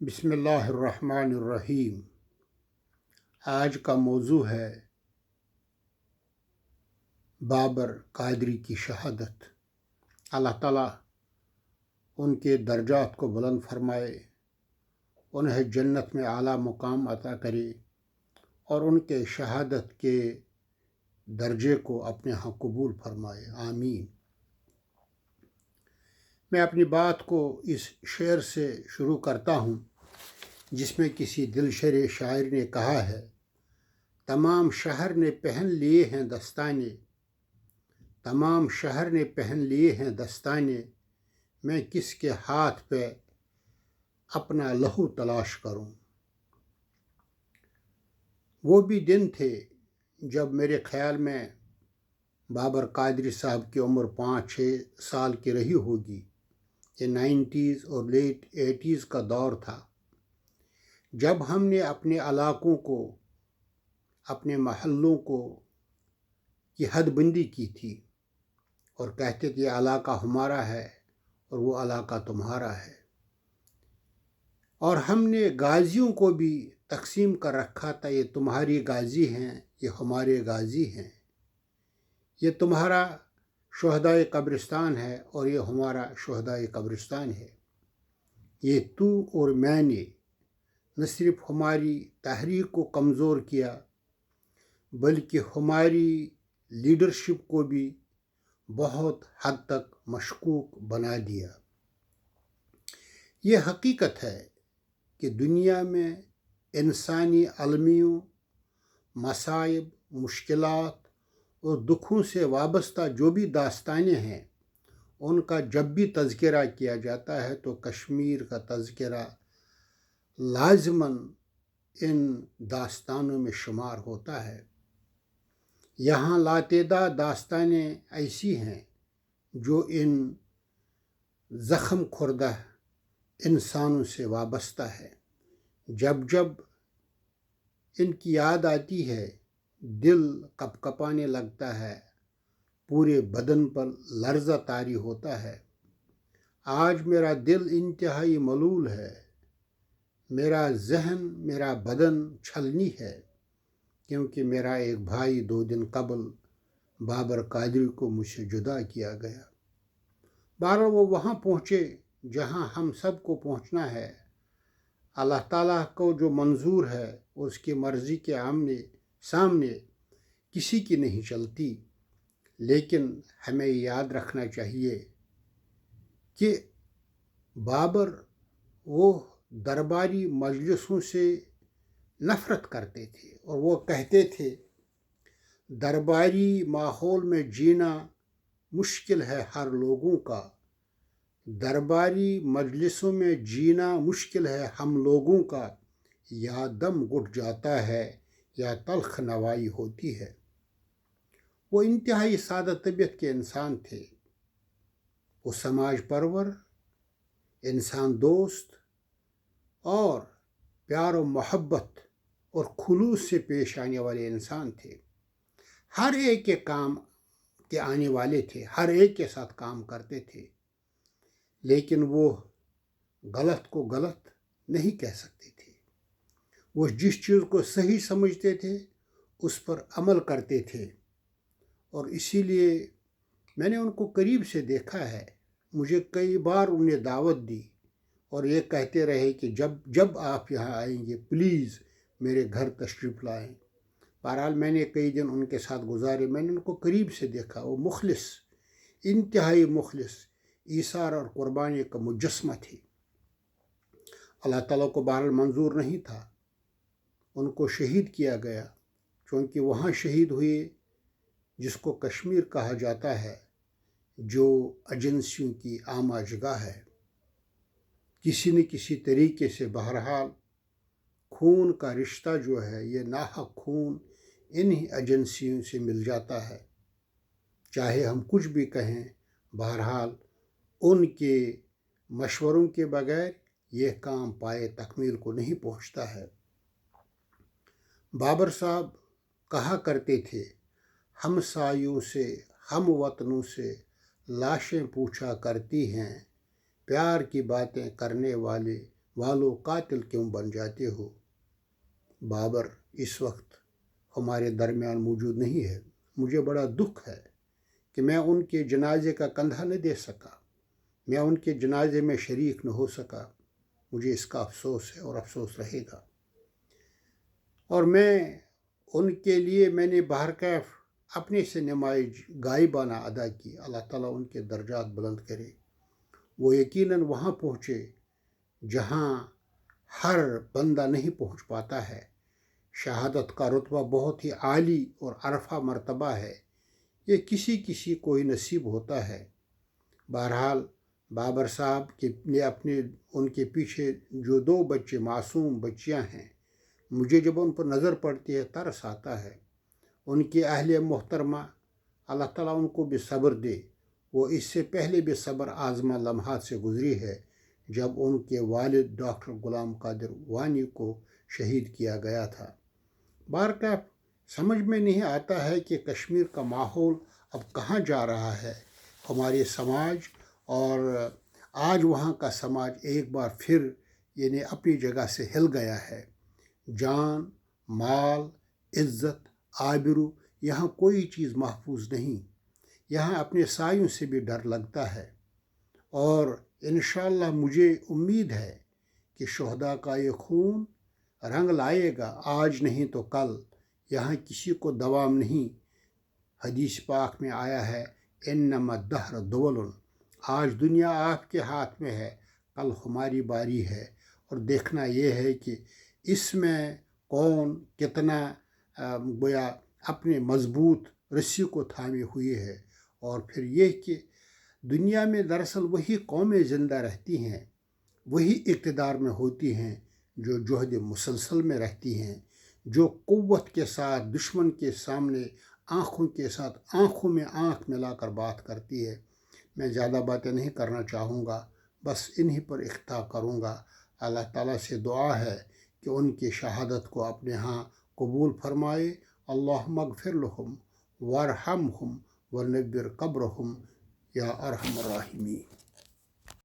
بسم اللہ الرحمن الرحیم۔ آج کا موضوع ہے بابر قادری کی شہادت۔ اللہ تعالیٰ ان کے درجات کو بلند فرمائے، انہیں جنت میں اعلیٰ مقام عطا کرے اور ان کے شہادت کے درجے کو اپنے ہاں قبول فرمائے، آمین۔ میں اپنی بات کو اس شعر سے شروع کرتا ہوں جس میں کسی دلشر شاعر نے کہا ہے: تمام شہر نے پہن لیے ہیں دستانے، تمام شہر نے پہن لیے ہیں دستانے، میں کس کے ہاتھ پہ اپنا لہو تلاش کروں۔ وہ بھی دن تھے جب میرے خیال میں بابر قادری صاحب کی عمر 5-6 سال کی رہی ہوگی۔ یہ 90s اور لیٹ 80s کا دور تھا جب ہم نے اپنے علاقوں کو، اپنے محلوں کو کی حد بندی کی تھی اور کہتے تھے یہ علاقہ ہمارا ہے اور وہ علاقہ تمہارا ہے، اور ہم نے غازیوں کو بھی تقسیم کر رکھا تھا، یہ تمہاری غازی ہیں، یہ ہمارے غازی ہیں، یہ تمہارا شہدائے قبرستان ہے اور یہ ہمارا شہدائے قبرستان ہے۔ یہ تو اور میں نے نہ صرف ہماری تحریک کو کمزور کیا بلکہ ہماری لیڈرشپ کو بھی بہت حد تک مشکوک بنا دیا۔ یہ حقیقت ہے کہ دنیا میں انسانی المیوں، مصائب، مشکلات اور دکھوں سے وابستہ جو بھی داستانیں ہیں، ان کا جب بھی تذکرہ کیا جاتا ہے تو کشمیر کا تذکرہ لازماً ان داستانوں میں شمار ہوتا ہے۔ یہاں لاتعداد داستانیں ایسی ہیں جو ان زخم خوردہ انسانوں سے وابستہ ہے۔ جب جب ان کی یاد آتی ہے دل کپکپانے لگتا ہے، پورے بدن پر لرزہ طاری ہوتا ہے۔ آج میرا دل انتہائی ملول ہے، میرا ذہن، میرا بدن چھلنی ہے، کیونکہ میرا ایک بھائی 2 دن قبل بابر قادری کو مجھ سے جدا کیا گیا۔ بہرحال وہ وہاں پہنچے جہاں ہم سب کو پہنچنا ہے۔ اللہ تعالیٰ کو جو منظور ہے اس کی مرضی کے سامنے کسی کی نہیں چلتی، لیکن ہمیں یاد رکھنا چاہیے کہ بابر وہ درباری مجلسوں سے نفرت کرتے تھے اور وہ کہتے تھے درباری ماحول میں جینا مشکل ہے ہر لوگوں کا، درباری مجلسوں میں جینا مشکل ہے ہم لوگوں کا، یا دم گھٹ جاتا ہے یا تلخ نوائی ہوتی ہے۔ وہ انتہائی سادہ طبیعت کے انسان تھے، وہ سماج پرور، انسان دوست اور پیار و محبت اور خلوص سے پیش آنے والے انسان تھے۔ ہر ایک کے کام کے آنے والے تھے، ہر ایک کے ساتھ کام کرتے تھے، لیکن وہ غلط کو غلط نہیں کہہ سکتے تھے۔ وہ جس چیز کو صحیح سمجھتے تھے اس پر عمل کرتے تھے، اور اسی لیے میں نے ان کو قریب سے دیکھا ہے۔ مجھے کئی بار انہیں دعوت دی اور یہ کہتے رہے کہ جب آپ یہاں آئیں گے پلیز میرے گھر تشریف لائیں۔ بہرحال میں نے کئی دن ان کے ساتھ گزارے، میں نے ان کو قریب سے دیکھا۔ وہ مخلص، انتہائی مخلص، ایثار اور قربانی کا مجسمہ تھے۔ اللہ تعالیٰ کو بہرحال منظور نہیں تھا، ان کو شہید کیا گیا، چونکہ وہاں شہید ہوئے جس کو کشمیر کہا جاتا ہے، جو ایجنسیوں کی آماج گاہ ہے۔ کسی نہ کسی طریقے سے بہرحال خون کا رشتہ جو ہے، یہ ناحق خون انہی ایجنسیوں سے مل جاتا ہے۔ چاہے ہم کچھ بھی کہیں، بہرحال ان کے مشوروں کے بغیر یہ کام پائے تکمیل کو نہیں پہنچتا ہے۔ بابر صاحب کہا کرتے تھے، ہم سایوں سے، ہم وطنوں سے لاشیں پوچھا کرتی ہیں، پیار کی باتیں کرنے والے والو قاتل کیوں بن جاتے ہو؟ بابر اس وقت ہمارے درمیان موجود نہیں ہے۔ مجھے بڑا دکھ ہے کہ میں ان کے جنازے کا کندھا نہ دے سکا، میں ان کے جنازے میں شریک نہ ہو سکا۔ مجھے اس کا افسوس ہے اور افسوس رہے گا، اور میں ان کے لیے میں نے بہرکیف اپنے سے نمائش غائبانہ ادا کی۔ اللہ تعالیٰ ان کے درجات بلند کرے۔ وہ یقیناً وہاں پہنچے جہاں ہر بندہ نہیں پہنچ پاتا ہے۔ شہادت کا رتبہ بہت ہی عالی اور عرفہ مرتبہ ہے، یہ کسی کو ہی نصیب ہوتا ہے۔ بہرحال بابر صاحب کے ان کے پیچھے جو 2 بچے معصوم بچیاں ہیں، مجھے جب ان پر نظر پڑتی ہے ترس آتا ہے۔ ان کی اہلیہ محترمہ، اللہ تعالیٰ ان کو بھی صبر دے۔ وہ اس سے پہلے بھی صبر آزما لمحات سے گزری ہے جب ان کے والد ڈاکٹر غلام قادر وانی کو شہید کیا گیا تھا۔ بہرکیف سمجھ میں نہیں آتا ہے کہ کشمیر کا ماحول اب کہاں جا رہا ہے۔ ہمارے سماج اور آج وہاں کا سماج ایک بار پھر اپنی جگہ سے ہل گیا ہے۔ جان، مال، عزت، آبرو، یہاں کوئی چیز محفوظ نہیں۔ یہاں اپنے سایوں سے بھی ڈر لگتا ہے، اور انشاءاللہ مجھے امید ہے کہ شہداء کا یہ خون رنگ لائے گا، آج نہیں تو کل۔ یہاں کسی کو دوام نہیں۔ حدیث پاک میں آیا ہے انما الدہر دول، آج دنیا آپ کے ہاتھ میں ہے، کل ہماری باری ہے۔ اور دیکھنا یہ ہے کہ اس میں کون کتنا گویا اپنے مضبوط رسی کو تھامے ہوئی ہے۔ اور پھر یہ کہ دنیا میں دراصل وہی قومیں زندہ رہتی ہیں، وہی اقتدار میں ہوتی ہیں جو جہد مسلسل میں رہتی ہیں، جو قوت کے ساتھ دشمن کے سامنے آنکھوں کے ساتھ آنکھوں میں آنکھ ملا کر بات کرتی ہے۔ میں زیادہ باتیں نہیں کرنا چاہوں گا، بس انہی پر اختتام کروں گا۔ اللہ تعالیٰ سے دعا ہے کہ ان کی شہادت کو اپنے ہاں قبول فرمائے۔ اللہم اغفر لہم وارحمہم ونور قبرہم یا ارحم الراحمین۔